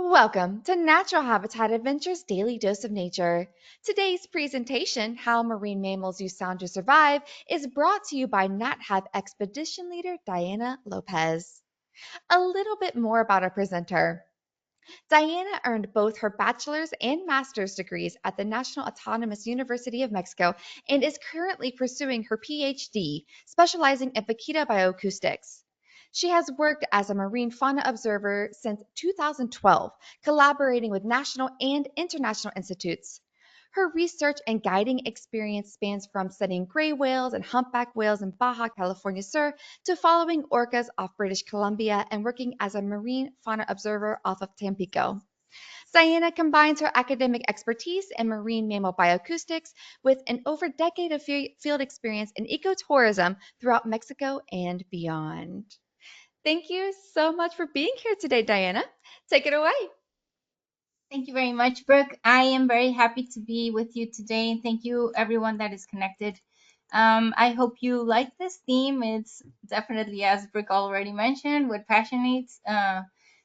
Welcome to Natural Habitat Adventures Daily Dose of Nature. Today's presentation, How Marine Mammals Use Sound to Survive, is brought to you by NatHab Expedition Leader Diana Lopez. A little bit more about our presenter. Diana earned both her bachelor's and master's degrees at the National Autonomous University of Mexico and is currently pursuing her PhD, specializing in vaquita bioacoustics. She has worked as a marine fauna observer since 2012, collaborating with national and international institutes. Her research and guiding experience spans from studying gray whales and humpback whales in Baja California Sur to following orcas off British Columbia and working as a marine fauna observer off of Tampico. Diana combines her academic expertise in marine mammal bioacoustics with an over decade of field experience in ecotourism throughout Mexico and beyond. Thank you so much for being here today, Diana. Take it away. Thank you very much, Brooke. I am very happy to be with you today, and thank you everyone that is connected. I hope you like this theme. It's definitely, as Brooke already mentioned, what passionates.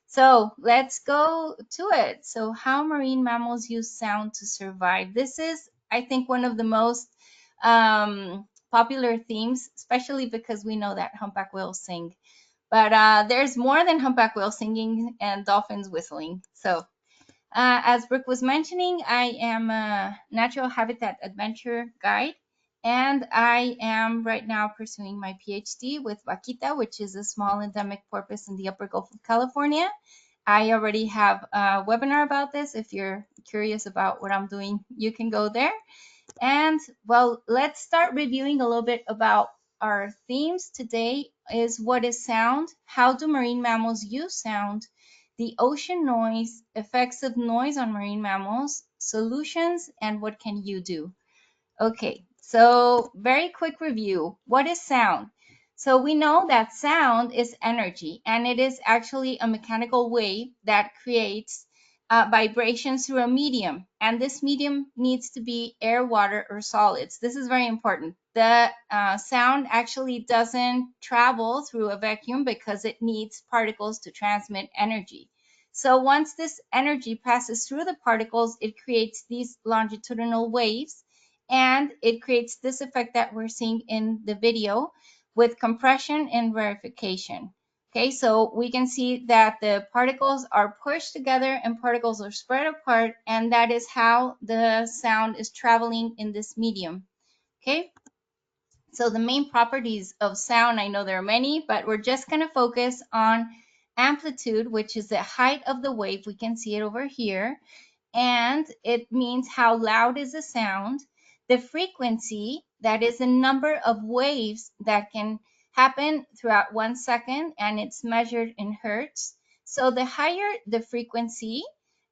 So let's go to it. So, how marine mammals use sound to survive. This is, I think, one of the most popular themes, especially because we know that humpback whales sing. But there's more than humpback whales singing and dolphins whistling. So as Brooke was mentioning, I am a natural habitat adventure guide, and I am right now pursuing my PhD with vaquita, which is a small endemic porpoise in the upper Gulf of California. I already have a webinar about this. If you're curious about what I'm doing, you can go there. And well, let's start reviewing a little bit about our themes today is what is sound? How do marine mammals use sound? The ocean noise, effects of noise on marine mammals, solutions, and what can you do? Okay, so very quick review. What is sound? So we know that sound is energy, and it is actually a mechanical wave that creates vibrations through a medium, and this medium needs to be air, water, or solids. This is very important. The sound actually doesn't travel through a vacuum because it needs particles to transmit energy. So once this energy passes through the particles, it creates these longitudinal waves, and it creates this effect that we're seeing in the video with compression and rarefaction. Okay, so we can see that the particles are pushed together and particles are spread apart, and that is how the sound is traveling in this medium. Okay, so the main properties of sound, I know there are many, but we're just going to focus on amplitude, which is the height of the wave. We can see it over here, and it means how loud is the sound. The frequency, that is the number of waves that can happen throughout 1 second, and it's measured in hertz. So the higher the frequency,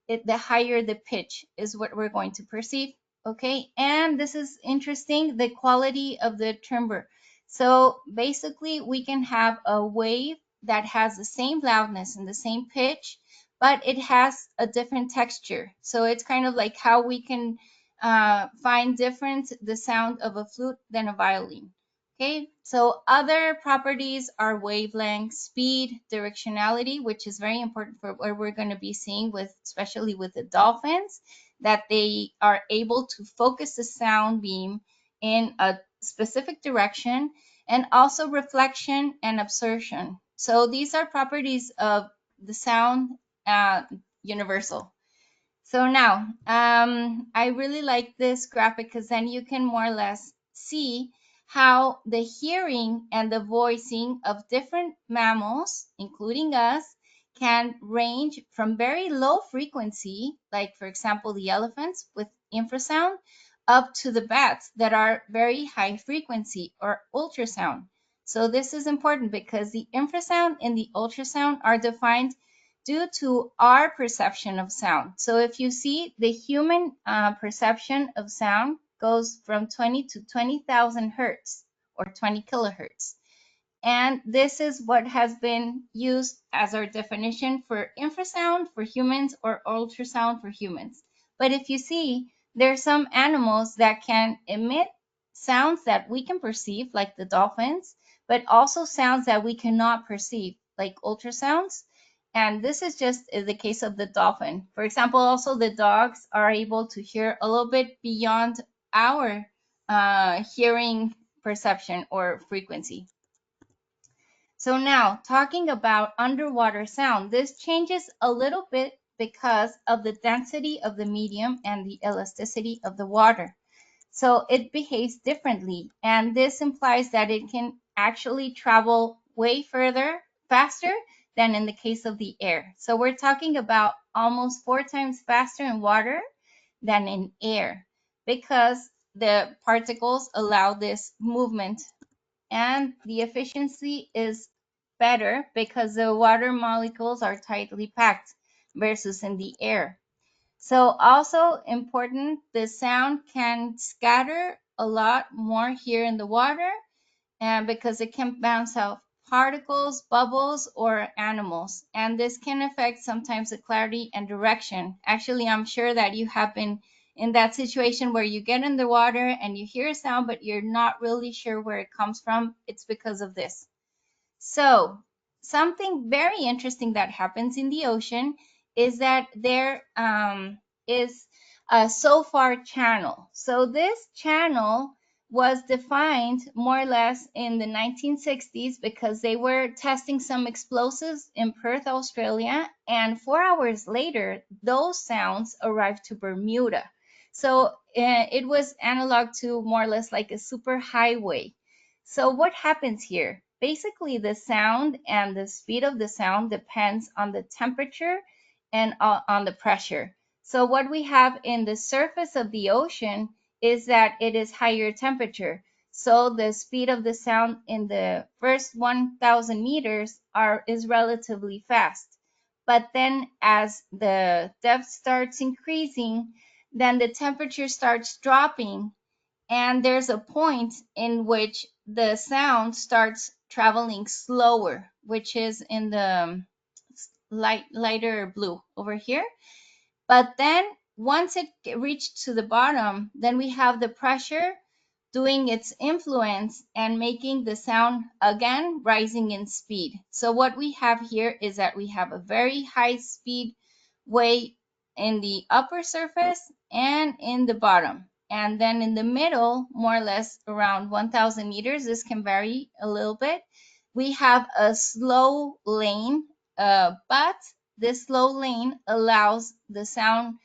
the higher the pitch is what we're going to perceive. Okay, and this is interesting, the quality of the timbre. So basically, we can have a wave that has the same loudness and the same pitch, but it has a different texture. So it's kind of like how we can find different the sound of a flute than a violin. Okay, so other properties are wavelength, speed, directionality, which is very important for what we're going to be seeing with, especially with the dolphins, that they are able to focus the sound beam in a specific direction, and also reflection and absorption. So these are properties of the sound universal. So now, I really like this graphic because then you can more or less see how the hearing and the voicing of different mammals, including us, can range from very low frequency, like for example, the elephants with infrasound, up to the bats that are very high frequency or ultrasound. So this is important because the infrasound and the ultrasound are defined due to our perception of sound. So if you see the human perception of sound goes from 20 to 20,000 hertz or 20 kilohertz. And this is what has been used as our definition for infrasound for humans or ultrasound for humans. But if you see, there are some animals that can emit sounds that we can perceive, like the dolphins, but also sounds that we cannot perceive, like ultrasounds. And this is just the case of the dolphin. For example, also the dogs are able to hear a little bit beyond our hearing perception or frequency. So now, talking about underwater sound, this changes a little bit because of the density of the medium and the elasticity of the water. So it behaves differently, and this implies that it can actually travel way further, faster than in the case of the air. So we're talking about almost 4 times faster in water than in air because the particles allow this movement, and the efficiency is better because the water molecules are tightly packed versus in the air. So also important, the sound can scatter a lot more here in the water, and because it can bounce off particles, bubbles, or animals. And this can affect sometimes the clarity and direction. Actually, I'm sure that you have been in that situation where you get in the water and you hear a sound, but you're not really sure where it comes from. It's because of this. So something very interesting that happens in the ocean is that there is a SOFAR channel. So this channel was defined more or less in the 1960s because they were testing some explosives in Perth, Australia, and 4 hours later, those sounds arrived to Bermuda. So it was analog to more or less like a super highway. So what happens here? Basically, the sound and the speed of the sound depends on the temperature and on the pressure. So what we have in the surface of the ocean is that it is higher temperature. So the speed of the sound in the first 1,000 meters is relatively fast. But then as the depth starts increasing, then the temperature starts dropping, and there's a point in which the sound starts traveling slower, which is in the lighter blue over here. But then once it reached to the bottom, then we have the pressure doing its influence and making the sound again rising in speed. So what we have here is that we have a very high speed wave in the upper surface and in the bottom. And then in the middle, more or less around 1,000 meters, this can vary a little bit, we have a slow lane, but this slow lane allows the sound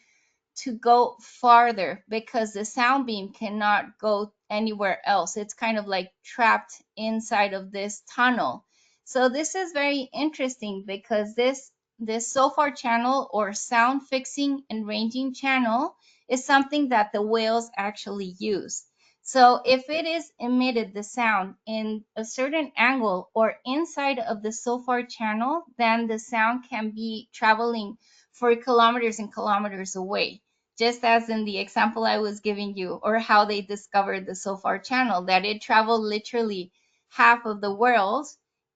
to go farther because the sound beam cannot go anywhere else. It's kind of like trapped inside of this tunnel. So this is very interesting because this SOFAR channel, or sound fixing and ranging channel, is something that the whales actually use. So if it is emitted the sound in a certain angle or inside of the SOFAR channel, then the sound can be traveling for kilometers and kilometers away, just as in the example I was giving you, or how they discovered the SOFAR channel, that it traveled literally half of the world.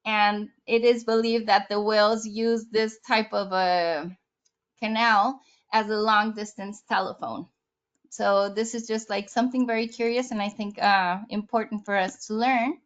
And it is believed that the whales use this type of a canal as a long distance telephone. So this is just like something very curious, and I think important for us to learn.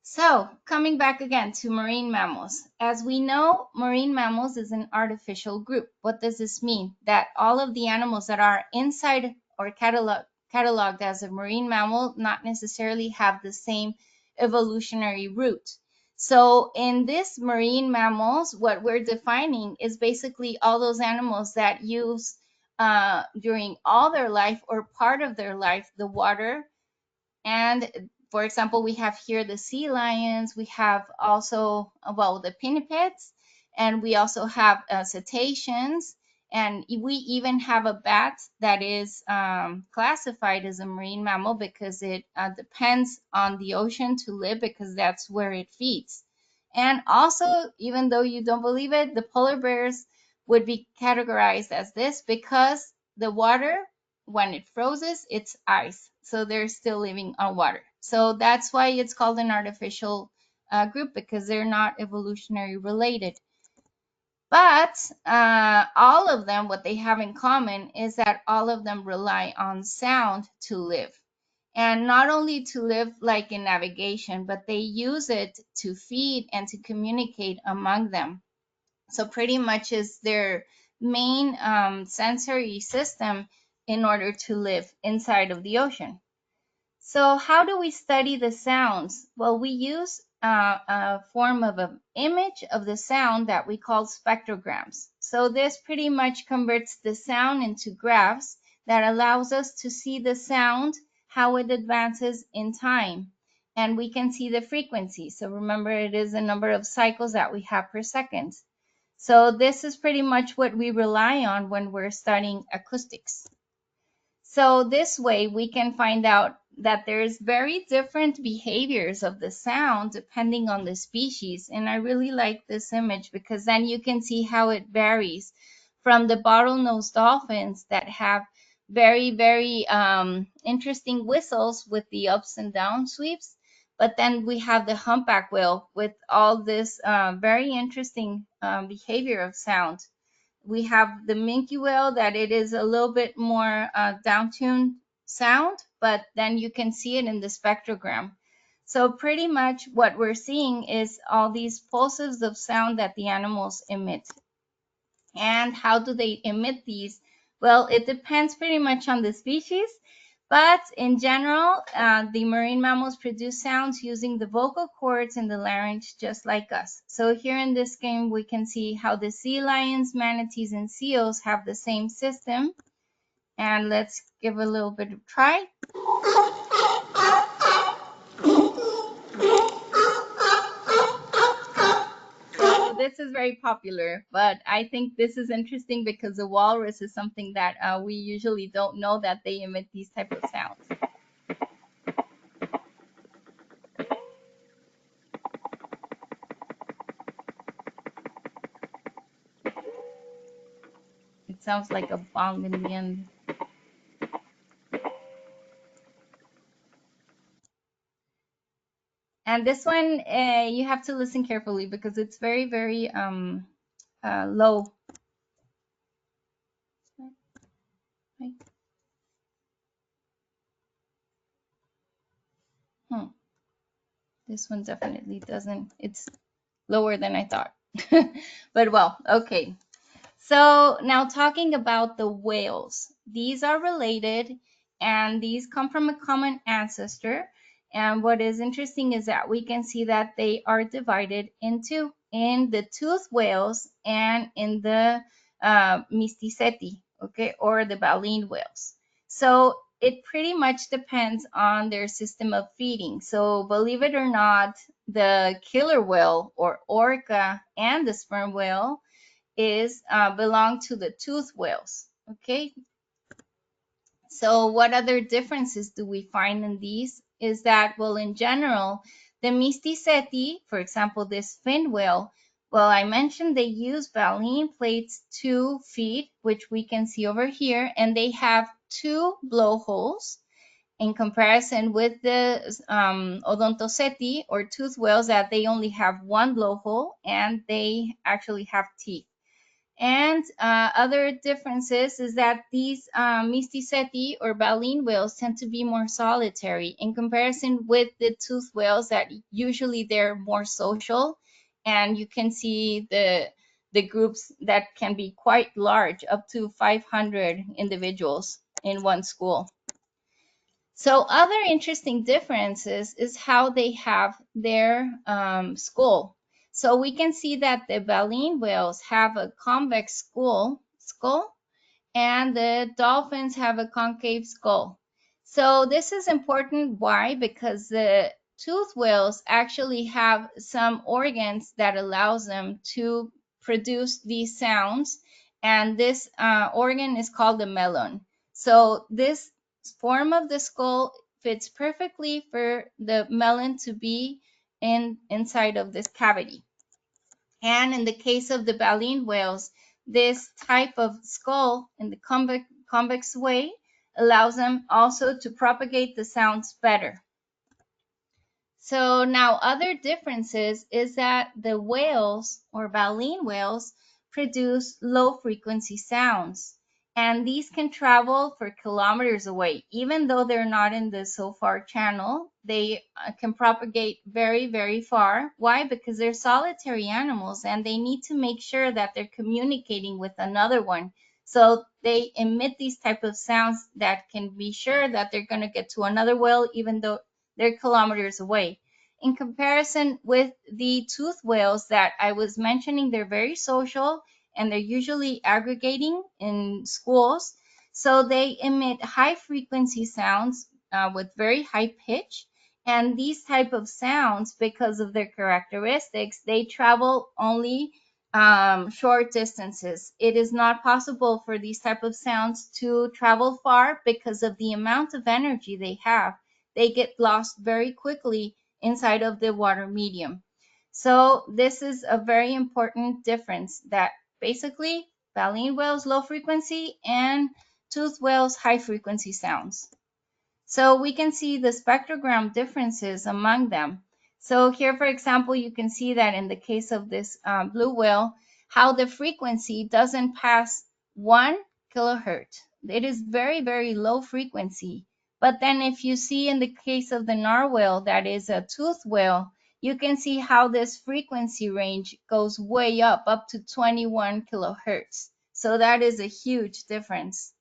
So coming back again to marine mammals. As we know, marine mammals is an artificial group. What does this mean? That all of the animals that are inside or cataloged as a marine mammal not necessarily have the same evolutionary route. So in this marine mammals, what we're defining is basically all those animals that use during all their life or part of their life the water. And for example, we have here the sea lions, we have also, well, the pinnipeds, and we also have cetaceans, and we even have a bat that is classified as a marine mammal because it depends on the ocean to live, because that's where it feeds. And also, even though you don't believe it, the polar bears would be categorized as this because the water, when it freezes, it's ice. So they're still living on water. So that's why it's called an artificial group, because they're not evolutionary related. But all of them, what they have in common is that all of them rely on sound to live. And not only to live like in navigation, but they use it to feed and to communicate among them. So pretty much is their main sensory system in order to live inside of the ocean. So how do we study the sounds? Well, we use a form of an image of the sound that we call spectrograms. So this pretty much converts the sound into graphs that allows us to see the sound, how it advances in time. And we can see the frequency. So remember, it is the number of cycles that we have per second. So this is pretty much what we rely on when we're studying acoustics. So this way we can find out that there's very different behaviors of the sound depending on the species. And I really like this image because then you can see how it varies from the bottlenose dolphins that have very, very interesting whistles with the ups and down sweeps. But then we have the humpback whale with all this very interesting behavior of sound. We have the minke whale that it is a little bit more down-tuned sound, but then you can see it in the spectrogram. So pretty much what we're seeing is all these pulses of sound that the animals emit. And how do they emit these? Well, it depends pretty much on the species, but in general, the marine mammals produce sounds using the vocal cords and the larynx just like us. So here in this game, we can see how the sea lions, manatees, and seals have the same system. And let's give a little bit of try. This is very popular, but I think this is interesting because the walrus is something that we usually don't know that they emit these type of sounds. It sounds like a bong in the end. And this one, you have to listen carefully because it's very, very low. This one definitely doesn't. It's lower than I thought. But well, okay. So now talking about the whales. These are related and these come from a common ancestor. And what is interesting is that we can see that they are divided into in the toothed whales and in the mysticeti, okay, or the baleen whales. So it pretty much depends on their system of feeding. So believe it or not, the killer whale or orca and the sperm whale is belong to the toothed whales. Okay, so what other differences do we find in these? Is that, well, in general, the mysticeti, for example, this fin whale, well, I mentioned they use baleen plates to feed, which we can see over here, and they have two blowholes in comparison with the odontoceti or tooth whales that they only have one blowhole and they actually have teeth. And other differences is that these mysticeti or baleen whales tend to be more solitary in comparison with the toothed whales that usually they're more social. And you can see the groups that can be quite large, up to 500 individuals in one school. So other interesting differences is how they have their skull. So we can see that the baleen whales have a convex skull, and the dolphins have a concave skull. So this is important. Why? Because the toothed whales actually have some organs that allows them to produce these sounds, and this organ is called the melon. So this form of the skull fits perfectly for the melon to be inside of this cavity. And in the case of the baleen whales, this type of skull in the convex way allows them also to propagate the sounds better. So now other differences is that the whales or baleen whales produce low frequency sounds. and these can travel for kilometers away. Even though they're not in the so far channel, they can propagate very, very far. Why? Because they're solitary animals and they need to make sure that they're communicating with another one. So they emit these type of sounds that can be sure that they're going to get to another whale even though they're kilometers away. In comparison with the toothed whales that I was mentioning, they're very social and they're usually aggregating in schools. So they emit high frequency sounds with very high pitch. And these type of sounds, because of their characteristics, they travel only short distances. It is not possible for these type of sounds to travel far because of the amount of energy they have. They get lost very quickly inside of the water medium. So this is a very important difference that basically baleen whales low frequency and toothed whales high frequency sounds. So we can see the spectrogram differences among them. So here, for example, you can see that in the case of this blue whale, how the frequency doesn't pass 1 kilohertz. It is very, very low frequency. But then if you see in the case of the narwhal, that is a toothed whale, you can see how this frequency range goes way up to 21 kilohertz. So that is a huge difference.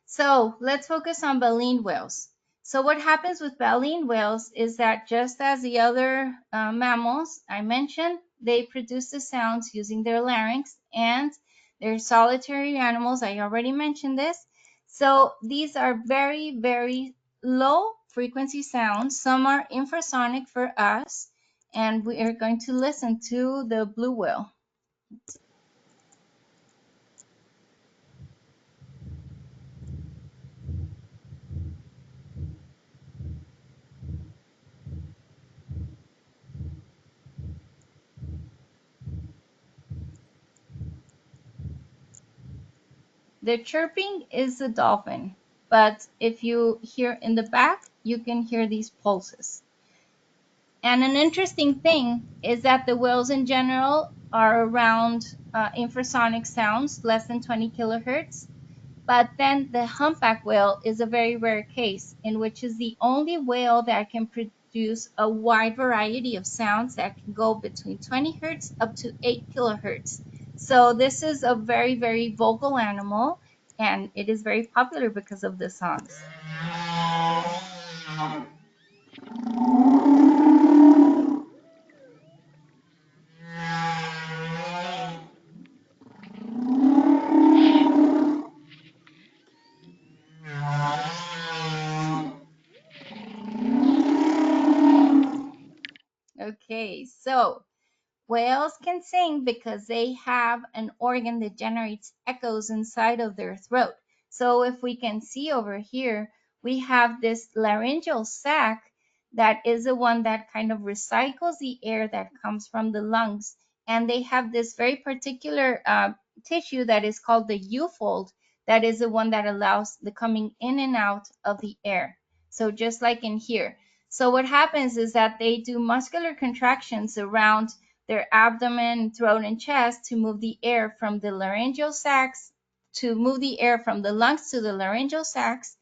So let's focus on baleen whales. So what happens with baleen whales is that just as the other mammals I mentioned, they produce the sounds using their larynx, and they're solitary animals. I already mentioned this. So these are very, very low frequency sounds. Some are infrasonic for us, and we are going to listen to the blue whale. The chirping is the dolphin, but if you hear in the back, you can hear these pulses. And an interesting thing is that the whales in general are around infrasonic sounds, less than 20 kilohertz. But then the humpback whale is a very rare case in which is the only whale that can produce a wide variety of sounds that can go between 20 hertz up to 8 kilohertz. So this is a very, very vocal animal, and it is very popular because of the songs. Okay, so whales can sing because they have an organ that generates echoes inside of their throat. So if we can see over here, we have this laryngeal sac that is the one that kind of recycles the air that comes from the lungs. And they have this very particular tissue that is called the U-fold, that is the one that allows the coming in and out of the air. So just like in here. So what happens is that they do muscular contractions around their abdomen, throat, and chest to move the air from the laryngeal sacs, to move the air from the lungs to the laryngeal sacs.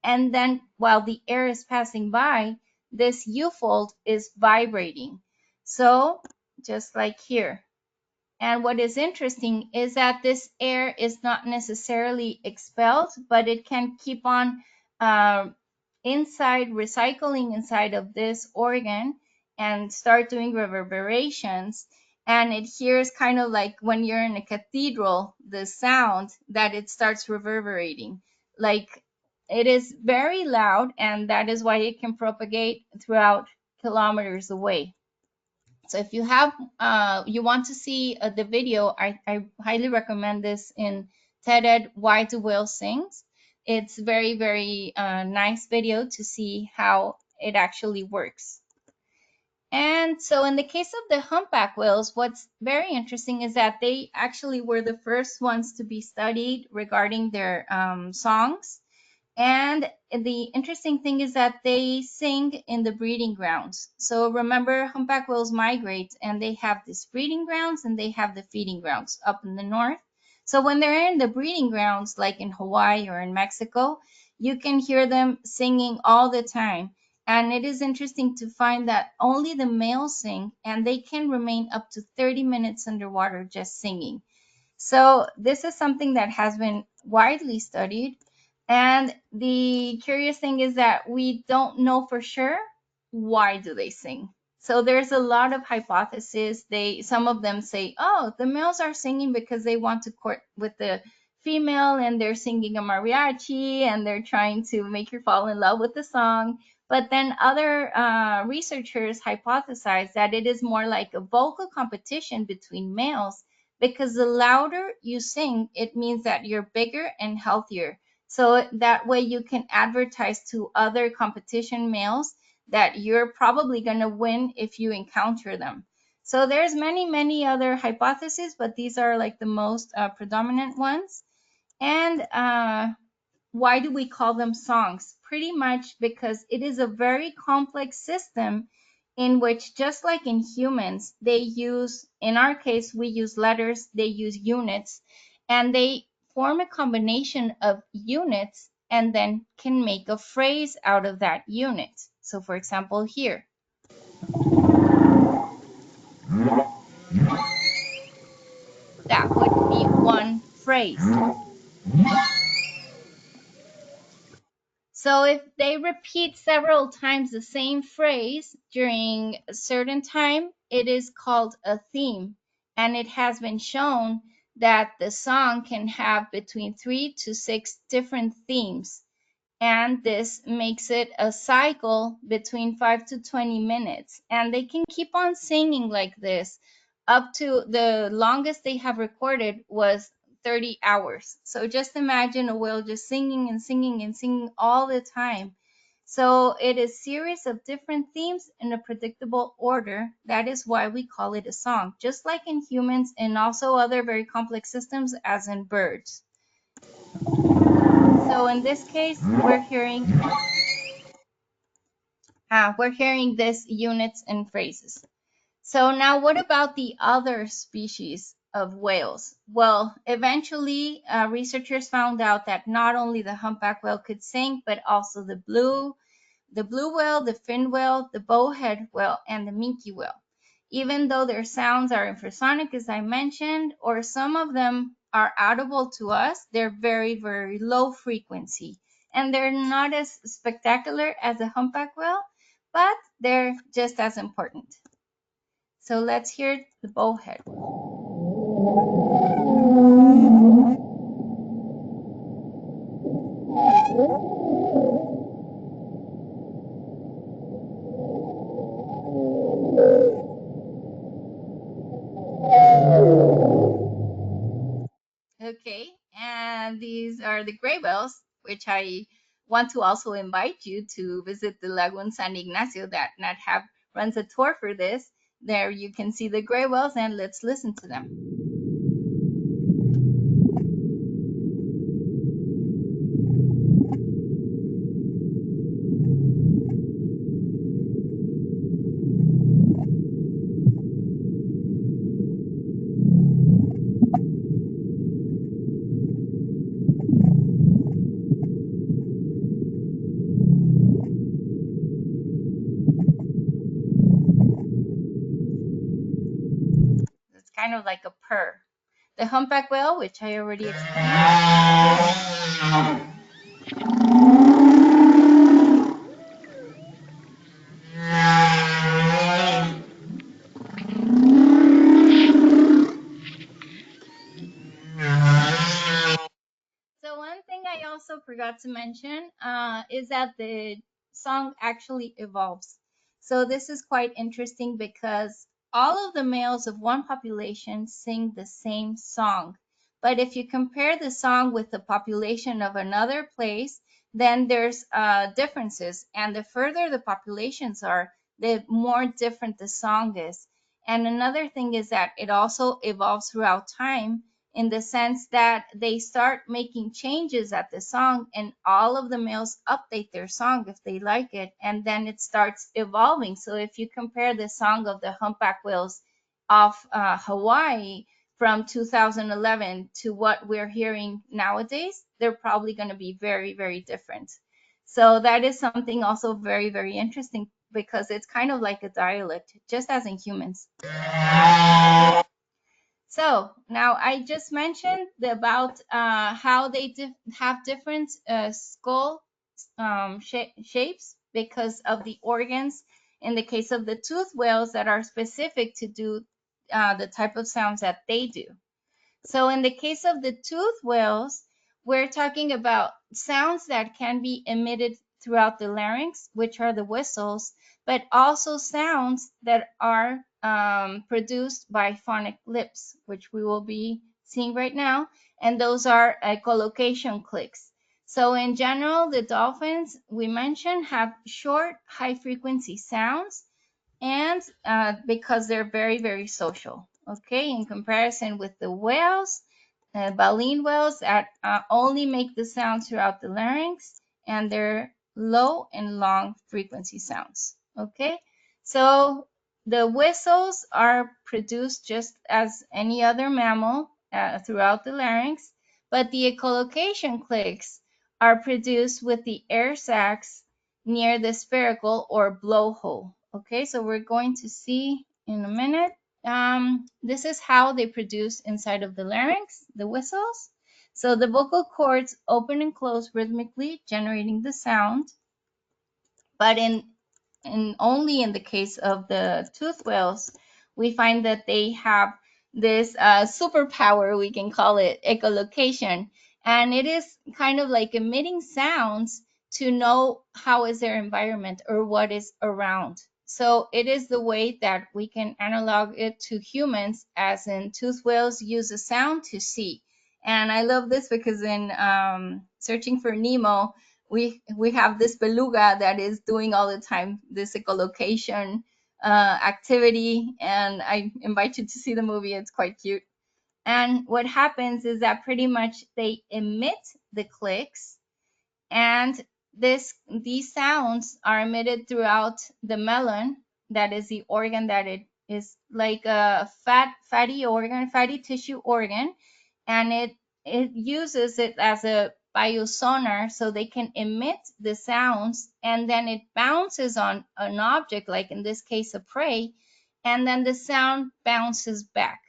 And then while the air is passing by, this U-fold is vibrating. So just like here. And what is interesting is that this air is not necessarily expelled, but it can keep on inside, recycling inside of this organ and start doing reverberations. And it hears kind of like when you're in a cathedral, the sound that it starts reverberating. Like it is very loud, and that is why it can propagate throughout kilometers away. So if you have you want to see the video, I highly recommend this in TED Why Do Whales Sings. It's very, very nice video to see how it actually works. And so in the case of the humpback whales, what's very interesting is that they actually were the first ones to be studied regarding their songs. And the interesting thing is that they sing in the breeding grounds. So remember, humpback whales migrate, and they have these breeding grounds and they have the feeding grounds up in the north. So when they're in the breeding grounds, like in Hawaii or in Mexico, you can hear them singing all the time. And it is interesting to find that only the males sing, and they can remain up to 30 minutes underwater just singing. So this is something that has been widely studied. And the curious thing is that we don't know for sure why do they sing. So there's a lot of hypotheses. Some of them say, oh, the males are singing because they want to court with the female and they're singing a mariachi and they're trying to make her fall in love with the song. But then other researchers hypothesize that it is more like a vocal competition between males, because the louder you sing, it means that you're bigger and healthier. So that way you can advertise to other competition males that you're probably going to win if you encounter them. So there's many other hypotheses, but these are like the most predominant ones. And why do we call them songs? Pretty much because it is a very complex system in which, just like in humans, they use, in our case, we use letters, they use units, and they form a combination of units and then can make a phrase out of that unit. So, for example, here, that would be one phrase. So if they repeat several times the same phrase during a certain time, it is called a theme. And it has been shown that the song can have between 3 to 6 different themes. And this makes it a cycle between 5 to 20 minutes. And they can keep on singing like this up to the longest they have recorded was 30 hours. So just imagine a whale just singing and singing and singing all the time. So it is a series of different themes in a predictable order. That is why we call it a song, just like in humans and also other very complex systems as in birds. So in this case, we're hearing this units and phrases. So now what about the other species of whales? Well, eventually researchers found out that not only the humpback whale could sing, but also the blue whale, the fin whale, the bowhead whale, and the minke whale. Even though their sounds are infrasonic, as I mentioned, or some of them are audible to us, they're very low frequency. And they're not as spectacular as the humpback whale, but they're just as important. So let's hear the bowhead. Okay, and these are the gray whales, which I want to also invite you to visit the Lagoon San Ignacio that NatHab runs a tour for this. There you can see the gray whales, and let's listen to them. It's kind of like a purr. The humpback whale, which I already explained. So one thing I also forgot to mention is that the song actually evolves. So this is quite interesting because all of the males of one population sing the same song. But if you compare the song with the population of another place, then there's differences. And the further the populations are, the more different the song is. And another thing is that it also evolves throughout time, in the sense that they start making changes at the song and all of the males update their song if they like it, and then it starts evolving. So if you compare the song of the humpback whales of Hawaii from 2011 to what we're hearing nowadays, they're probably going to be very, very different. So that is something also very, very interesting, because it's kind of like a dialect, just as in humans. So now I just mentioned about how they have different skull shapes because of the organs in the case of the toothed whales that are specific to do the type of sounds that they do. So in the case of the toothed whales, we're talking about sounds that can be emitted throughout the larynx, which are the whistles, but also sounds that are produced by phonic lips, which we will be seeing right now, and those are echolocation clicks. So in general, the dolphins we mentioned have short, high-frequency sounds, and because they're very, very social. Okay, in comparison with the whales, baleen whales that only make the sounds throughout the larynx, and they're low and long frequency sounds. Okay, so the whistles are produced just as any other mammal throughout the larynx, but the echolocation clicks are produced with the air sacs near the spherical or blowhole. Okay, so we're going to see in a minute. This is how they produce inside of the larynx, the whistles. So the vocal cords open and close rhythmically, generating the sound. But only in the case of the toothed whales, we find that they have this superpower, we can call it echolocation, and it is kind of like emitting sounds to know how is their environment or what is around. So it is the way that we can analog it to humans, as in toothed whales use a sound to see. And I love this because in Searching for Nemo, we have this beluga that is doing all the time this echolocation activity, and I invite you to see the movie. It's quite cute. And what happens is that pretty much they emit the clicks, and these sounds are emitted throughout the melon, that is the organ that it is like a fatty tissue organ, and it uses it as a biosonar, so they can emit the sounds, and then it bounces on an object, like in this case a prey, and then the sound bounces back.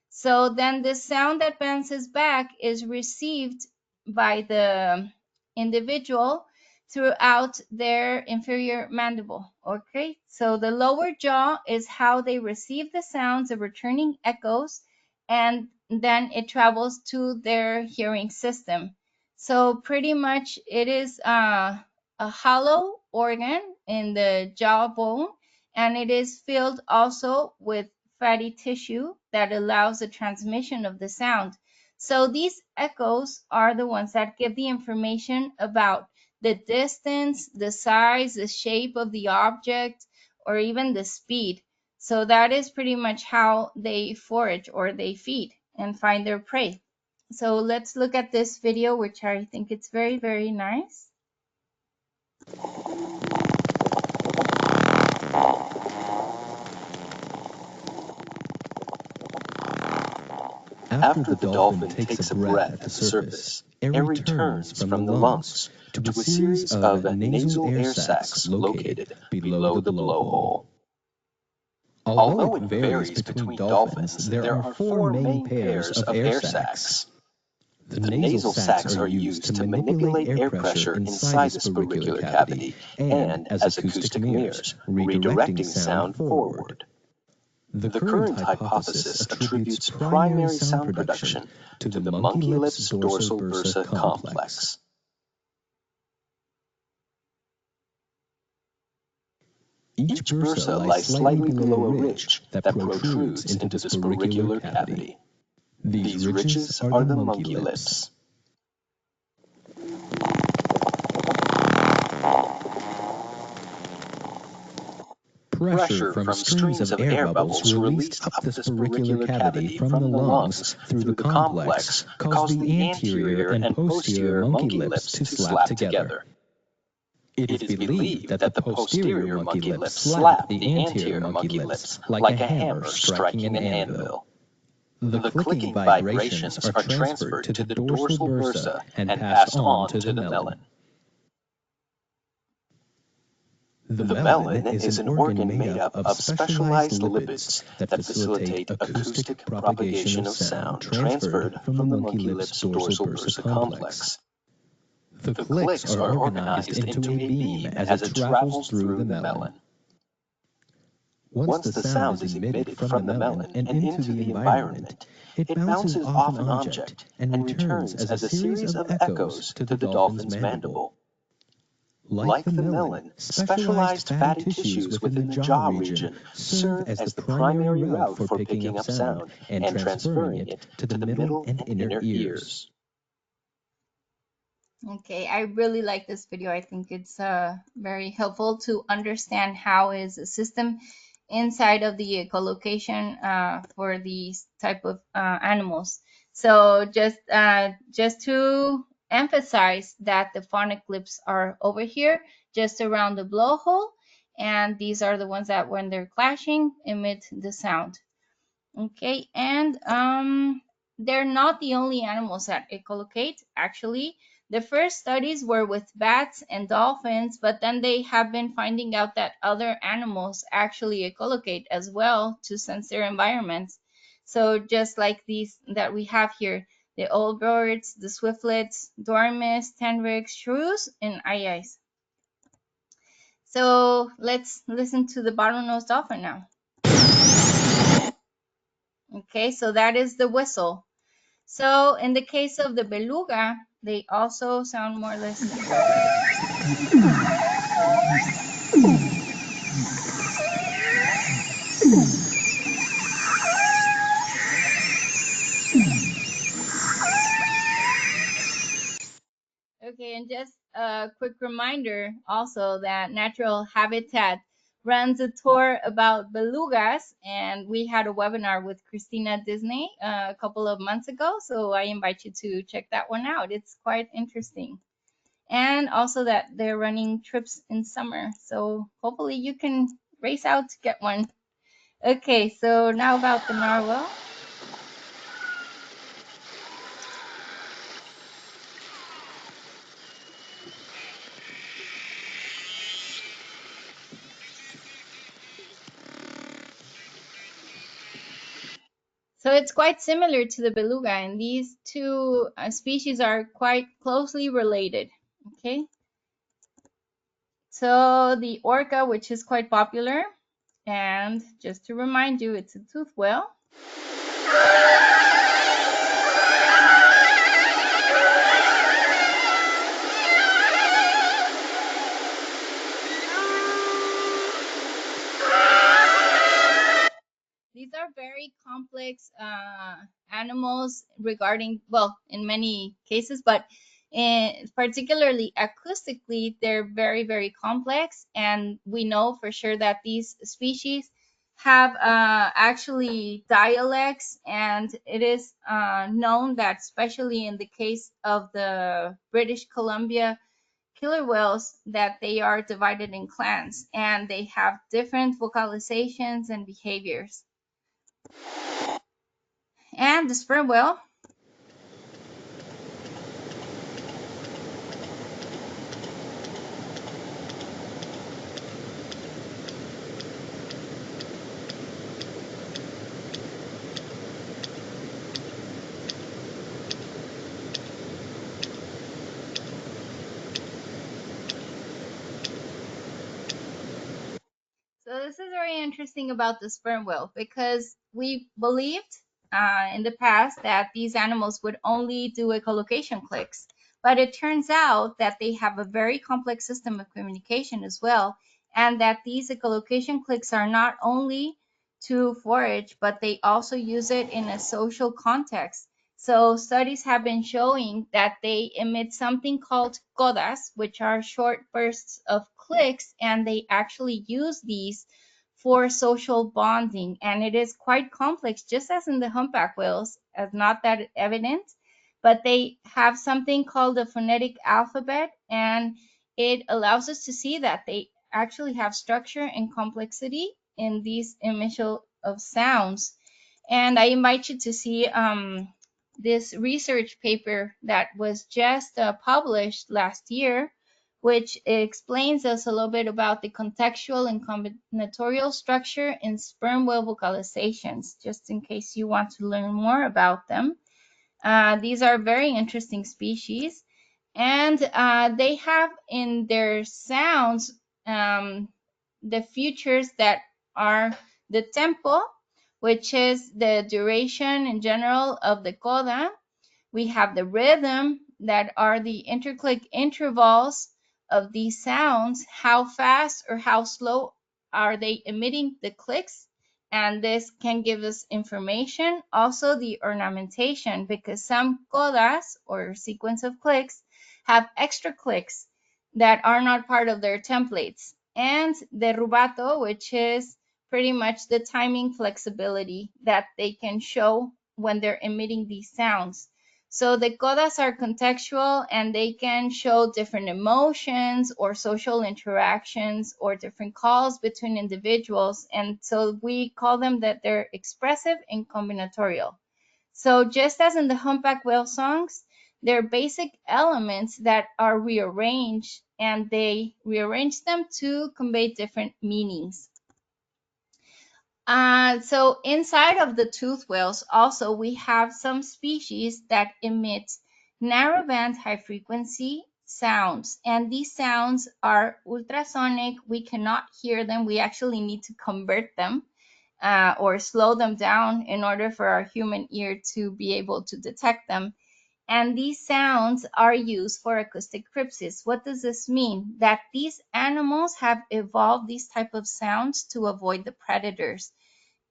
So then the sound that bounces back is received by the individual throughout their inferior mandible. Okay, so the lower jaw is how they receive the sounds, the returning echoes, and then it travels to their hearing system. So pretty much it is a hollow organ in the jawbone, and it is filled also with fatty tissue that allows the transmission of the sound. So these echoes are the ones that give the information about the distance, the size, the shape of the object, or even the speed. So that is pretty much how they forage or they feed and find their prey. So let's look at this video, which I think it's very, very nice. After the dolphin takes a breath at the surface, air returns from the lungs to a series of nasal air sacs located below the blowhole. Although it varies between dolphins, there are four main pairs of air sacs. The nasal sacs are used to manipulate air pressure inside the spirochelar cavity and as acoustic mirrors, redirecting sound forward. The current hypothesis attributes primary sound production to the monkey lips dorsal bursa complex. Each bursa lies slightly below a ridge that protrudes into the spirochelar cavity. These ridges are the monkey lips. Pressure from streams of air bubbles released up the spirochelar cavity from the lungs through the complex caused the anterior and posterior monkey lips to slap together. It is believed that the posterior monkey lips slap the anterior monkey lips like a hammer striking an anvil. The clicking vibrations are transferred to the dorsal bursa and passed on to the melon. The melon is an organ made up of specialized lipids that facilitate acoustic propagation of sound transferred from the monkey lips dorsal bursa complex. The clicks are organized into a beam as it travels through the melon. Once the sound is emitted from the melon and into the environment, it bounces off an object and returns as a series of echoes to the dolphin's mandible. Like the melon, specialized fatty tissues within the jaw region serve as the primary route for picking up sound and transferring it to the middle and inner ears. Okay, I really like this video. I think it's very helpful to understand how is a system inside of the echolocation for these type of animals. So just to emphasize that the phonic lips are over here, just around the blowhole, and these are the ones that when they're clashing emit the sound. Okay, and they're not the only animals that echolocate. Actually, the first studies were with bats and dolphins, but then they have been finding out that other animals actually echolocate as well to sense their environments. So just like these that we have here, the old birds, the swiftlets, dormice, tenrecs, shrews, and ayayas. So let's listen to the bottlenose dolphin now. Okay, so that is the whistle. So in the case of the beluga, they also sound more or less okay, and just a quick reminder also that Natural Habitat runs a tour about belugas, and we had a webinar with Christina Disney a couple of months ago, so I invite you to check that one out. It's quite interesting. And also that they're running trips in summer, so hopefully you can race out to get one. Okay, so now about the narwhal. So it's quite similar to the beluga, and these two species are quite closely related. Okay, so the orca, which is quite popular, and just to remind you, it's a toothed whale. These are very complex animals regarding, well, in many cases, but particularly acoustically, they're very, very complex. And we know for sure that these species have actually dialects, and it is known that especially in the case of the British Columbia killer whales, that they are divided in clans and they have different vocalizations and behaviors. And the sperm whale. So this is very interesting about the sperm whale, because we believed in the past that these animals would only do echolocation clicks, but it turns out that they have a very complex system of communication as well, and that these echolocation clicks are not only to forage, but they also use it in a social context. So studies have been showing that they emit something called codas, which are short bursts of clicks, and they actually use these for social bonding. And it is quite complex, just as in the humpback whales, as not that evident, but they have something called a phonetic alphabet, and it allows us to see that they actually have structure and complexity in these emission of sounds. And I invite you to see this research paper that was just published last year, which explains us a little bit about the contextual and combinatorial structure in sperm whale vocalizations, just in case you want to learn more about them. These are very interesting species, and they have in their sounds the features that are the tempo, which is the duration in general of the coda. We have the rhythm, that are the interclick intervals of these sounds, how fast or how slow are they emitting the clicks, and this can give us information. Also the ornamentation, because some codas or sequence of clicks have extra clicks that are not part of their templates, and the rubato, which is pretty much the timing flexibility that they can show when they're emitting these sounds. So the codas are contextual, and they can show different emotions or social interactions or different calls between individuals. And so we call them that they're expressive and combinatorial. So just as in the humpback whale songs, they're basic elements that are rearranged, and they rearrange them to convey different meanings. So inside of the toothed whales, also we have some species that emit narrowband high frequency sounds, and these sounds are ultrasonic. We cannot hear them. We actually need to convert them or slow them down in order for our human ear to be able to detect them. And these sounds are used for acoustic crypsis. What does this mean? That these animals have evolved these type of sounds to avoid the predators.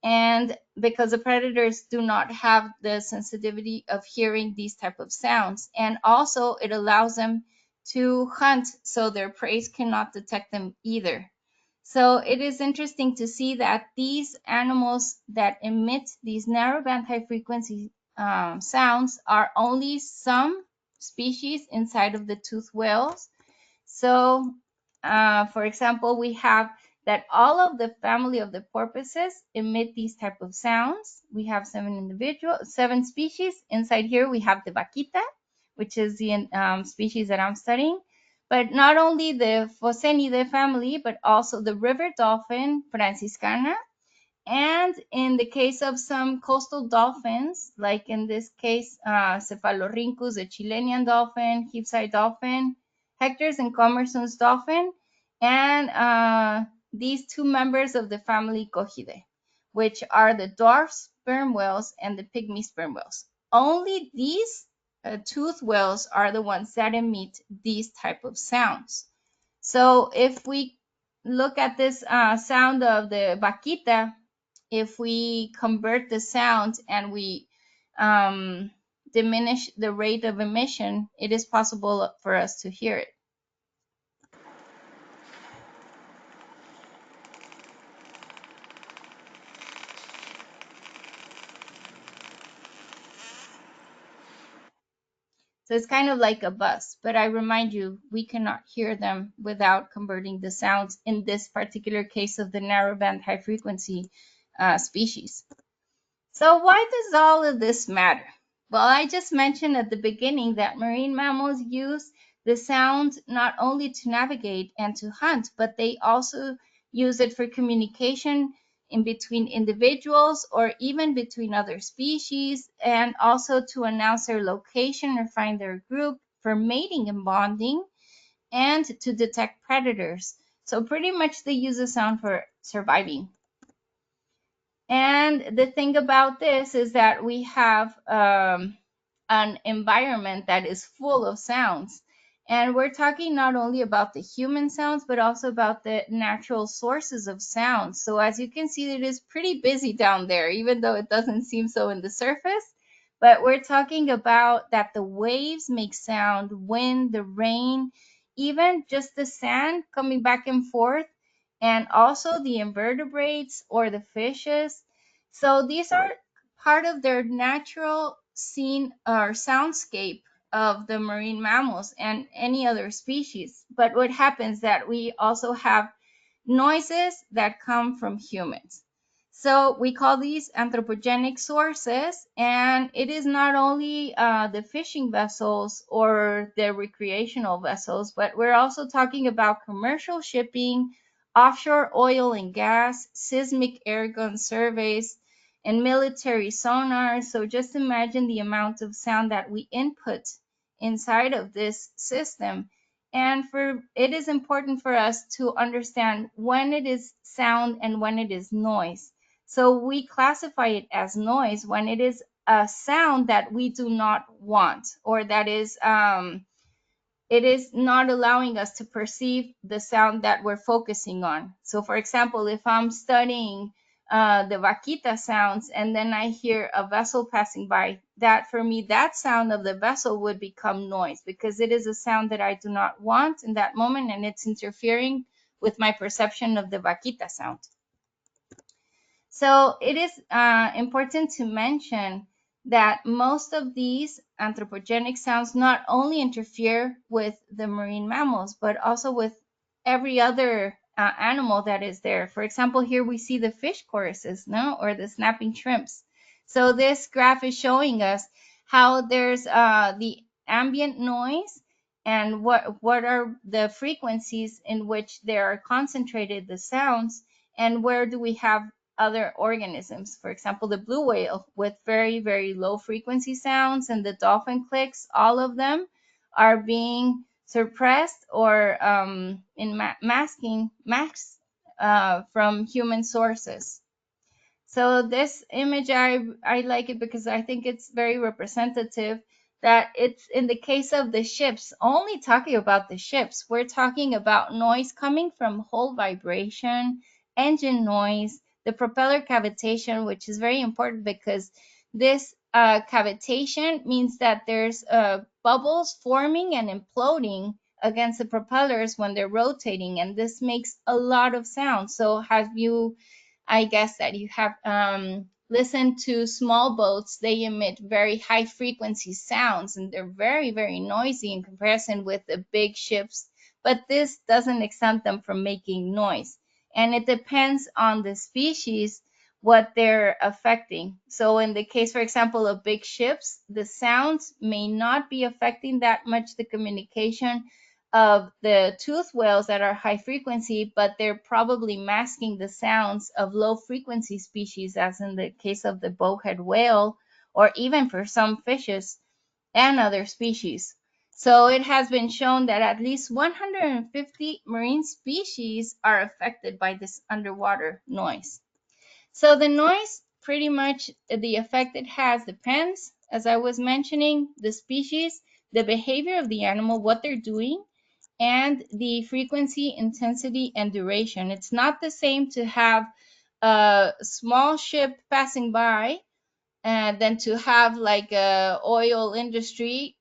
And because the predators do not have the sensitivity of hearing these type of sounds, and also it allows them to hunt, so their prey cannot detect them either. So it is interesting to see that these animals that emit these narrowband high frequency sounds are only some species inside of the toothed whales. So for example, we have that all of the family of the porpoises emit these type of sounds. We have 7 species. Inside here we have the vaquita, which is the species that I'm studying. But not only the Phocenidae family, but also the river dolphin, Franciscana. And in the case of some coastal dolphins, like in this case, Cephalorhynchus, the Chilean dolphin, Hipside dolphin, Hector's and Commerson's dolphin, and these 2 members of the family Cochidae, which are the dwarf sperm whales and the pygmy sperm whales. Only these toothed whales are the ones that emit these type of sounds. So if we look at this sound of the vaquita, if we convert the sound and we diminish the rate of emission, it is possible for us to hear it. So it's kind of like a bus, but I remind you, we cannot hear them without converting the sounds in this particular case of the narrowband high frequency species. So why does all of this matter? Well, I just mentioned at the beginning that marine mammals use the sound not only to navigate and to hunt, but they also use it for communication in between individuals or even between other species, and also to announce their location or find their group, for mating and bonding, and to detect predators. So pretty much they use the sound for surviving. And the thing about this is that we have an environment that is full of sounds. And we're talking not only about the human sounds, but also about the natural sources of sounds. So as you can see, it is pretty busy down there, even though it doesn't seem so in the surface. But we're talking about that the waves make sound, wind, the rain, even just the sand coming back and forth, and also the invertebrates or the fishes. So these are part of their natural scene or soundscape of the marine mammals and any other species. But what happens that we also have noises that come from humans. So we call these anthropogenic sources, and it is not only the fishing vessels or the recreational vessels, but we're also talking about commercial shipping, offshore oil and gas, seismic airgun surveys, and military sonar. So just imagine the amount of sound that we input inside of this system. And it is important for us to understand when it is sound and when it is noise. So we classify it as noise when it is a sound that we do not want, or that is it is not allowing us to perceive the sound that we're focusing on. So for example, if I'm studying the vaquita sounds and then I hear a vessel passing by, that for me, that sound of the vessel would become noise because it is a sound that I do not want in that moment, and it's interfering with my perception of the vaquita sound. So it is important to mention that most of these anthropogenic sounds not only interfere with the marine mammals, but also with every other animal that is there. For example, here we see the fish choruses, no, or the snapping shrimps. So this graph is showing us how there's the ambient noise and what are the frequencies in which there are concentrated the sounds, and where do we have other organisms. For example, the blue whale with very, very low frequency sounds, and the dolphin clicks, all of them are being suppressed or masks from human sources. So this image, I like it because I think it's very representative, that it's in the case of the ships, only talking about the ships, we're talking about noise coming from hull vibration, engine noise, the propeller cavitation, which is very important because this cavitation means that there's bubbles forming and imploding against the propellers when they're rotating, and this makes a lot of sound. So I guess that you have listened to small boats. They emit very high frequency sounds, and they're very, very noisy in comparison with the big ships. But this doesn't exempt them from making noise. And it depends on the species what they're affecting. So in the case, for example, of big ships, the sounds may not be affecting that much the communication of the toothed whales that are high frequency, but they're probably masking the sounds of low frequency species, as in the case of the bowhead whale, or even for some fishes and other species. So it has been shown that at least 150 marine species are affected by this underwater noise. So the noise, pretty much the effect it has depends, as I was mentioning, the species, the behavior of the animal, what they're doing, and the frequency, intensity, and duration. It's not the same to have a small ship passing by than to have like a oil industry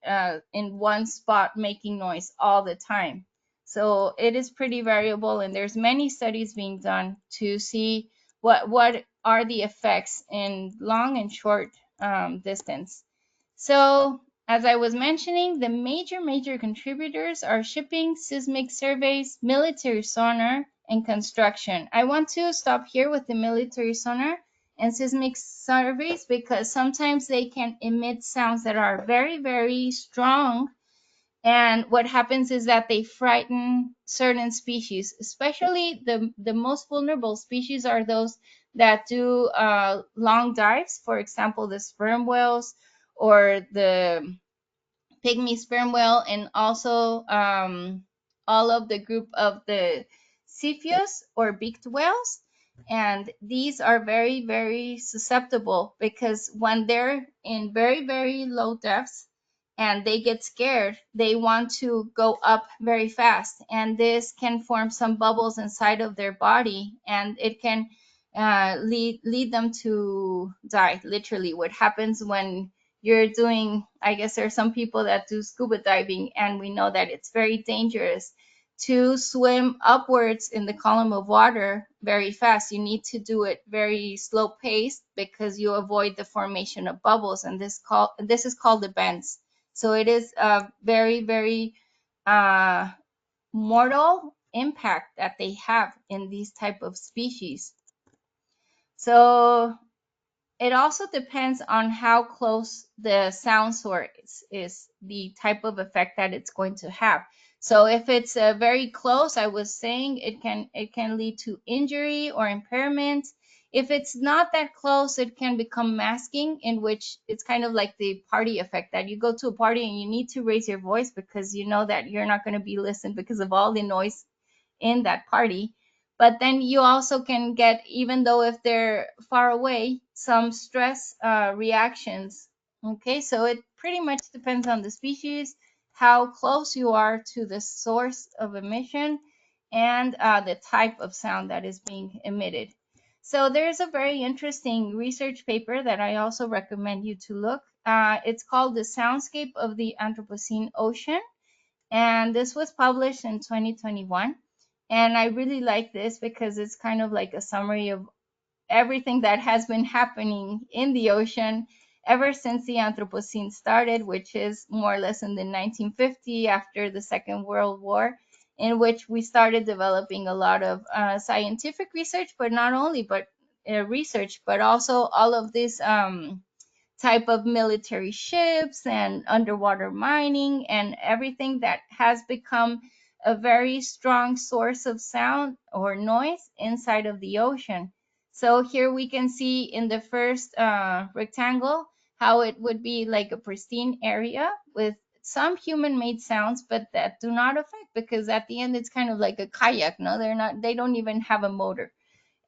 in one spot making noise all the time. So it is pretty variable, and there's many studies being done to see what are the effects in long and short distance. So as I was mentioning, the major contributors are shipping, seismic surveys, military sonar, and construction. I want to stop here with the military sonar and seismic surveys because sometimes they can emit sounds that are very, very strong. And what happens is that they frighten certain species, especially the most vulnerable species are those that do long dives. For example, the sperm whales or the pygmy sperm whale, and also all of the group of the Cepheus or beaked whales. And these are very, very susceptible because when they're in very, very low depths and they get scared, they want to go up very fast. And this can form some bubbles inside of their body, and it can lead them to die. Literally, what happens when you're doing, I guess there are some people that do scuba diving, and we know that it's very dangerous to swim upwards in the column of water very fast. You need to do it very slow paced because you avoid the formation of bubbles, and this is called the bends. So it is a very, very mortal impact that they have in these type of species. So it also depends on how close the sound source is, the type of effect that it's going to have. So if it's very close, I was saying it can lead to injury or impairment. If it's not that close, it can become masking, in which it's kind of like the party effect, that you go to a party and you need to raise your voice because you know that you're not going to be listened because of all the noise in that party. But then you also can get, even though if they're far away, some stress reactions. Okay, so it pretty much depends on the species, how close you are to the source of emission, and the type of sound that is being emitted. So there's a very interesting research paper that I also recommend you to look. It's called The Soundscape of the Anthropocene Ocean, and this was published in 2021. And I really like this because it's kind of like a summary of everything that has been happening in the ocean ever since the Anthropocene started, which is more or less in the 1950, after the Second World War, in which we started developing a lot of scientific research, but not only but research, but also all of this type of military ships and underwater mining and everything that has become a very strong source of sound or noise inside of the ocean. So here we can see in the first rectangle how it would be like a pristine area with some human-made sounds, but that do not affect, because at the end it's kind of like a kayak. No, they don't even have a motor.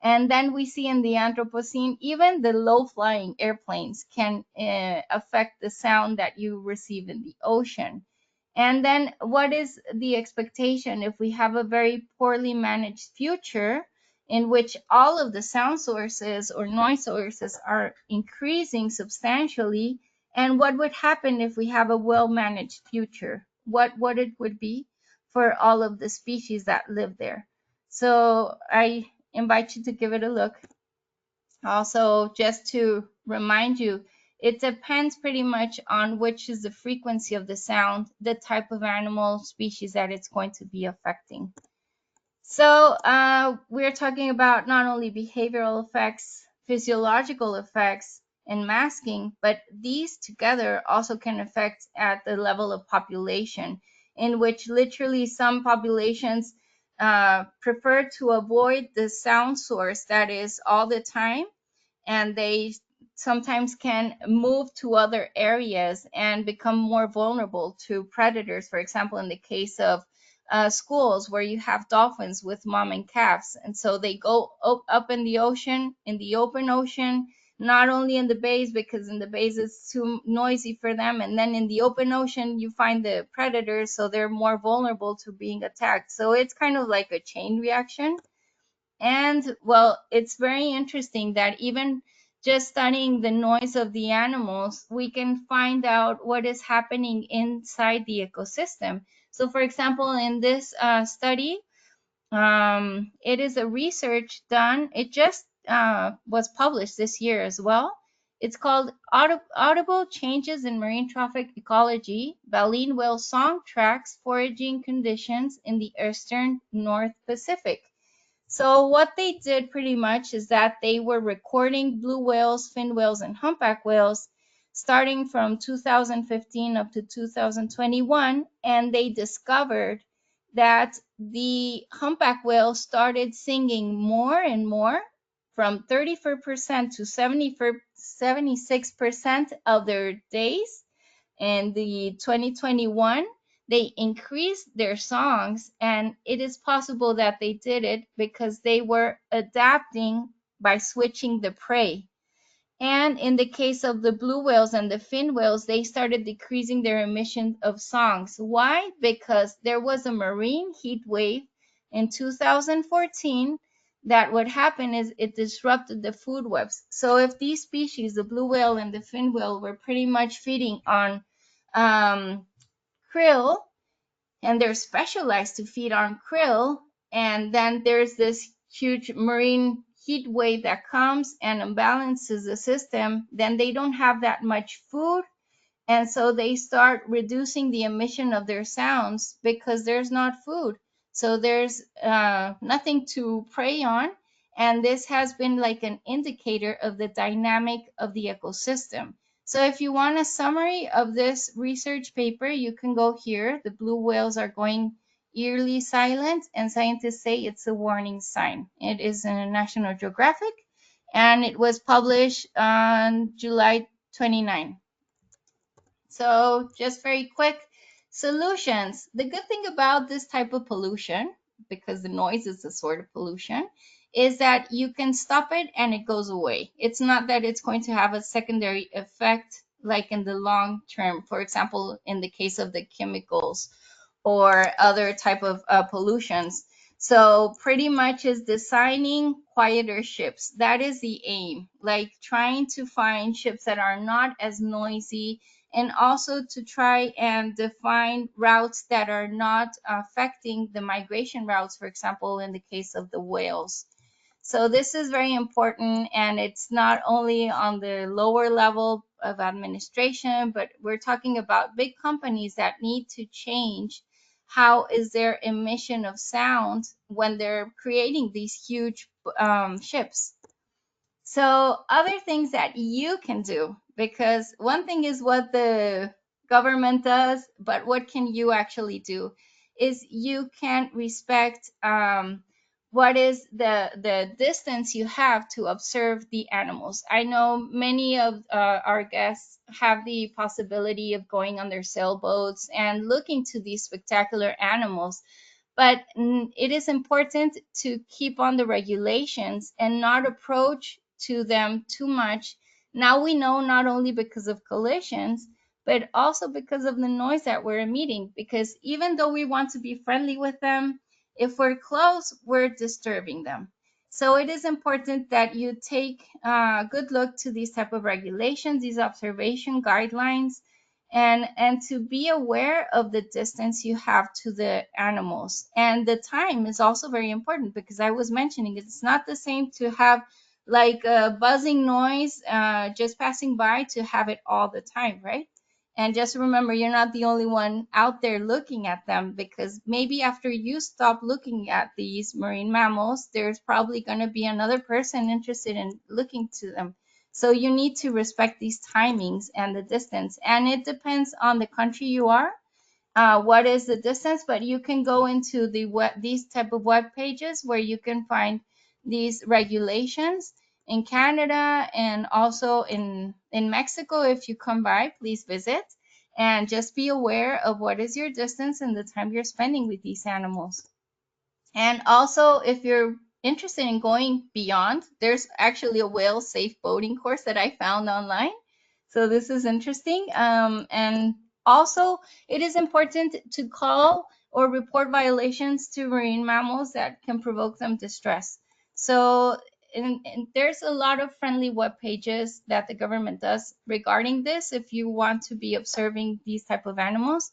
And then we see in the Anthropocene, even the low-flying airplanes can affect the sound that you receive in the ocean. And then what is the expectation if we have a very poorly managed future in which all of the sound sources or noise sources are increasing substantially? And what would happen if we have a well-managed future? What it would be for all of the species that live there? So I invite you to give it a look. Also, just to remind you, it depends pretty much on which is the frequency of the sound, the type of animal species that it's going to be affecting. So we're talking about not only behavioral effects, physiological effects, and masking, but these together also can affect at the level of population, in which literally some populations prefer to avoid the sound source that is all the time, and they sometimes can move to other areas and become more vulnerable to predators. For example, in the case of schools where you have dolphins with mom and calves, and so they go up in the ocean, in the open ocean, not only in the bays, because in the bays it's too noisy for them, and then in the open ocean you find the predators, so they're more vulnerable to being attacked. So it's kind of like a chain reaction. And well, it's very interesting that even just studying the noise of the animals, we can find out what is happening inside the ecosystem. So for example, in this study, it is a research done. It just was published this year as well. It's called Audible Changes in Marine Trophic Ecology, Baleen Whale Song Tracks Foraging Conditions in the Eastern North Pacific. So what they did pretty much is that they were recording blue whales, fin whales, and humpback whales starting from 2015 up to 2021, and they discovered that the humpback whale started singing more and more, from 34% to 76% of their days. In the 2021, they increased their songs, and it is possible that they did it because they were adapting by switching the prey. And in the case of the blue whales and the fin whales, they started decreasing their emission of songs. Why? Because there was a marine heat wave in 2014 that what happened is it disrupted the food webs. So if these species, the blue whale and the fin whale, were pretty much feeding on krill, and they're specialized to feed on krill, and then there's this huge marine heat wave that comes and imbalances the system, then they don't have that much food, and so they start reducing the emission of their sounds because there's not food. So there's nothing to prey on, And this has been like an indicator of the dynamic of the ecosystem. So if you want a summary of this research paper, you can go here. The blue whales are going eerily silent, and scientists say it's a warning sign. It is in National Geographic, and it was published on July 29. So just very quick solutions. The good thing about this type of pollution, because the noise is a sort of pollution, is that you can stop it and it goes away. It's not that it's going to have a secondary effect like in the long term. For example, in the case of the chemicals or other type of pollutions. So pretty much is designing quieter ships. That is the aim, like trying to find ships that are not as noisy, and also to try and define routes that are not affecting the migration routes, for example, in the case of the whales. So this is very important, and it's not only on the lower level of administration, but we're talking about big companies that need to change how is their emission of sound when they're creating these huge ships. So other things that you can do, because one thing is what the government does, but what can you actually do is you can respect what is the distance you have to observe the animals. I know many of our guests have the possibility of going on their sailboats and looking to these spectacular animals, but it is important to keep on the regulations and not approach to them too much. Now we know, not only because of collisions, but also because of the noise that we're emitting, because even though we want to be friendly with them, if we're close, we're disturbing them. So it is important that you take a good look to these type of regulations, these observation guidelines, and to be aware of the distance you have to the animals. And the time is also very important, because I was mentioning it's not the same to have like a buzzing noise just passing by to have it all the time, right? And just remember, you're not the only one out there looking at them, because maybe after you stop looking at these marine mammals, there's probably going to be another person interested in looking to them. So you need to respect these timings and the distance. And it depends on the country you are, what is the distance, but you can go into these type of web pages where you can find these regulations in Canada, and also in Mexico. If you come by, please visit, and just be aware of what is your distance and the time you're spending with these animals. And also, if you're interested in going beyond, there's actually a whale safe boating course that I found online. So this is interesting. And also, it is important to call or report violations to marine mammals that can provoke them distress. So and there's a lot of friendly web pages that the government does regarding this if you want to be observing these type of animals.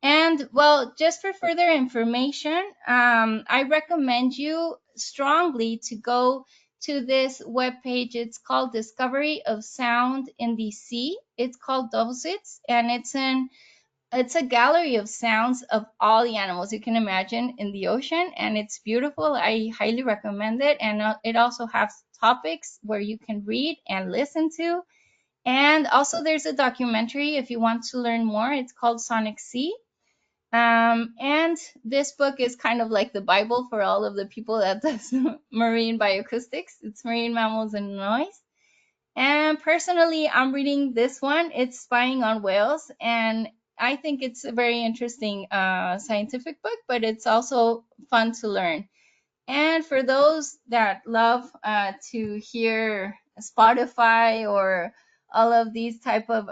And well, just for further information, I recommend you strongly to go to this webpage. It's called Discovery of Sound in the Sea. It's called Dovsits, and it's a gallery of sounds of all the animals you can imagine in the ocean, and it's beautiful. I highly recommend it. And it also has topics where you can read and listen to. And also there's a documentary if you want to learn more. It's called Sonic Sea. And this book is kind of like the Bible for all of the people that does marine bioacoustics. It's Marine Mammals and Noise. And personally, I'm reading this one. It's Spying on Whales, and I think it's a very interesting scientific book, but it's also fun to learn. And for those that love to hear Spotify or all of these type of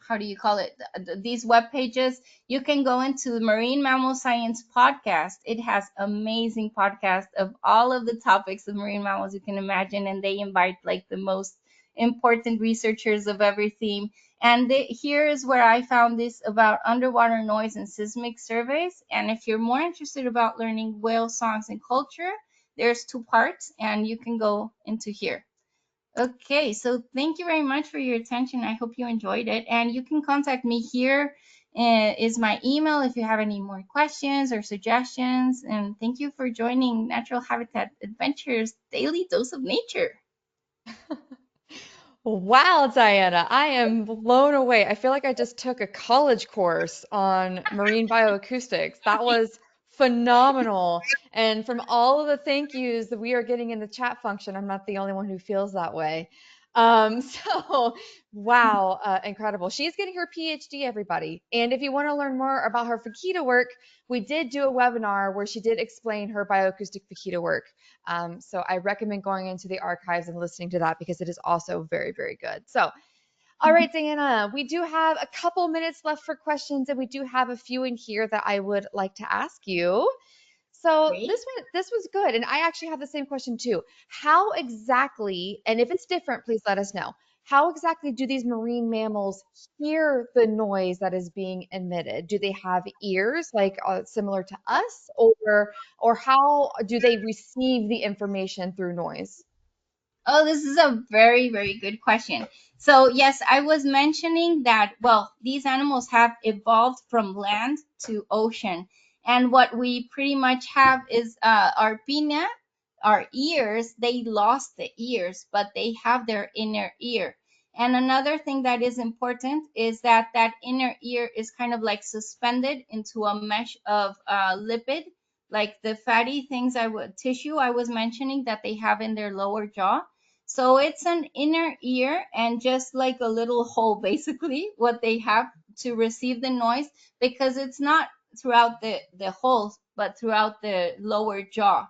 how do you call it, these web pages, you can go into the Marine Mammal Science podcast. It has amazing podcast of all of the topics of marine mammals you can imagine, and they invite like the most important researchers of every theme. And here is where I found this about underwater noise and seismic surveys. And if you're more interested about learning whale songs and culture, there's 2 parts, and you can go into here. Okay, so thank you very much for your attention. I hope you enjoyed it. And you can contact me here is my email if you have any more questions or suggestions. And thank you for joining Natural Habitat Adventures Daily Dose of Nature. Wow, Diana, I am blown away. I feel like I just took a college course on marine bioacoustics. That was phenomenal. And from all of the thank yous that we are getting in the chat function, I'm not the only one who feels that way. So, wow, incredible. She's getting her PhD, everybody. And if you want to learn more about her fajita work, we did do a webinar where she did explain her bioacoustic fajita work. So I recommend going into the archives and listening to that because it is also very, very good. So, all right, Diana, we do have a couple minutes left for questions, and we do have a few in here that I would like to ask you. So Great. this was good, and I actually have the same question too. How exactly, and if it's different, please let us know. How exactly do these marine mammals hear the noise that is being emitted? Do they have ears like similar to us, or how do they receive the information through noise? Oh, this is a very, very good question. So, yes, I was mentioning that, well, these animals have evolved from land to ocean. And what we pretty much have is our pinna, our ears. They lost the ears, but they have their inner ear. And another thing that is important is that that inner ear is kind of like suspended into a mesh of lipid, like the fatty things tissue I was mentioning that they have in their lower jaw. So it's an inner ear and just like a little hole, basically, what they have to receive the noise, because it's not throughout the holes, but throughout the lower jaw.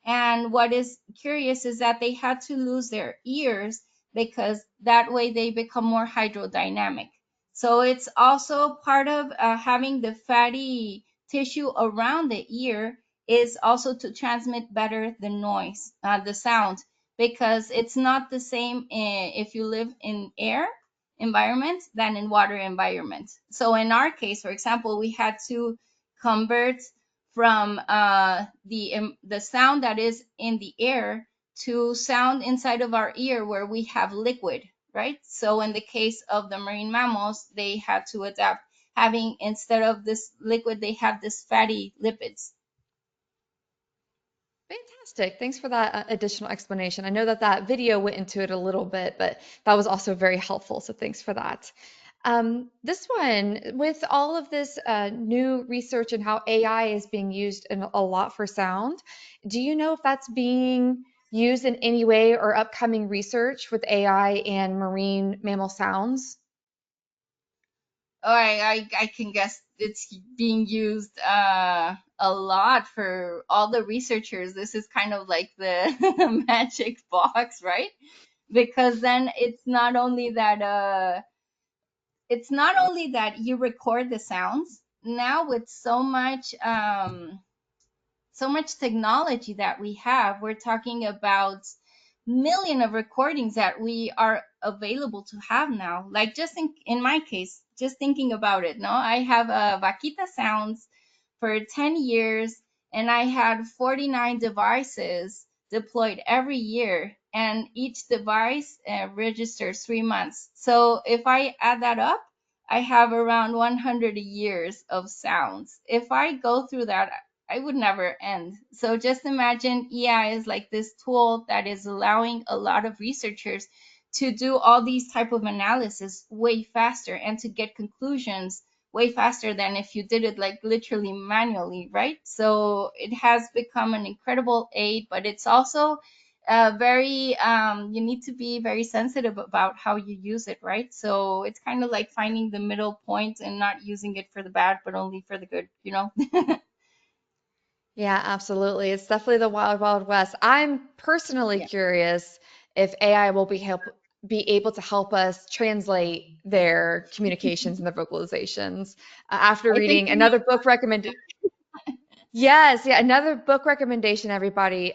And what is curious is that they had to lose their ears because that way they become more hydrodynamic. So it's also part of having the fatty tissue around the ear is also to transmit better the noise, the sound, because it's not the same if you live in air environment than in water environment. So in our case, for example, we had to convert from the sound that is in the air to sound inside of our ear where we have liquid, right? So in the case of the marine mammals, they had to adapt, having, instead of this liquid, they have this fatty lipids. Fantastic. Thanks for that additional explanation. I know that that video went into it a little bit, but that was also very helpful. So thanks for that. This one, with all of this new research and how AI is being used in a lot for sound, do you know if that's being used in any way or upcoming research with AI and marine mammal sounds? Oh, I can guess it's being used a lot for all the researchers. This is kind of like the magic box, right? Because then it's not only that you record the sounds now with so much technology that we have. We're talking about million of recordings that we are available to have now. Like just in my case, just thinking about it, no, I have vaquita sounds for 10 years, and I had 49 devices deployed every year, and each device registers 3 months. So if I add that up, I have around 100 years of sounds. If I go through that, I would never end. So just imagine AI is like this tool that is allowing a lot of researchers to do all these type of analysis way faster and to get conclusions way faster than if you did it like literally manually, right? So it has become an incredible aid, but it's also very you need to be very sensitive about how you use it, right? So it's kind of like finding the middle point and not using it for the bad but only for the good, you know. Yeah, absolutely. It's definitely the wild, wild west. I'm personally Yeah, curious if AI will be able to help us translate their communications and their vocalizations. After I think reading we need. another book recommended, yes, yeah, another book recommendation, everybody,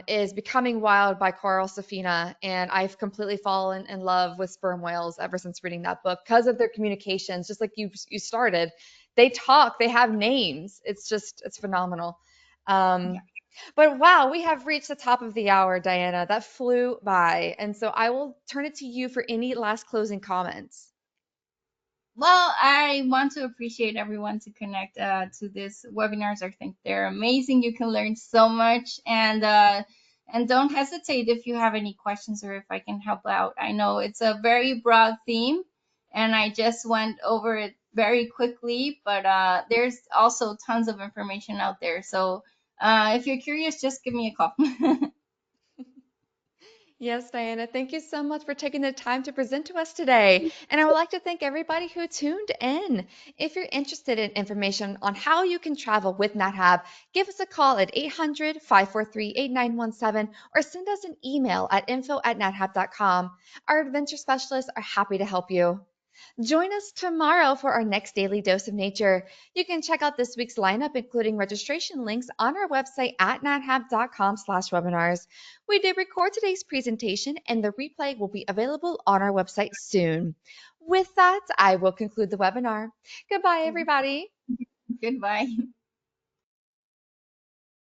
is Becoming Wild by Carl Safina, and I've completely fallen in love with sperm whales ever since reading that book because of their communications. Just like you started, they talk, they have names. It's phenomenal. Yeah. Um, but wow, we have reached the top of the hour, Diana. That flew by. And so I will turn it to you for any last closing comments. Well, I want to appreciate everyone to connect to this webinars. I think they're amazing. You can learn so much, and don't hesitate if you have any questions or if I can help out. I know it's a very broad theme, and I just went over it very quickly, but there's also tons of information out there. So if you're curious, just give me a call. Yes, Diana, thank you so much for taking the time to present to us today. And I would like to thank everybody who tuned in. If you're interested in information on how you can travel with NatHab, give us a call at 800-543-8917 or send us an email at info@nathab.com. Our adventure specialists are happy to help you. Join us tomorrow for our next daily dose of nature. You can check out this week's lineup, including registration links, on our website at nathab.com/webinars. We did record today's presentation, and the replay will be available on our website soon. With that, I will conclude the webinar. Goodbye, everybody. Goodbye.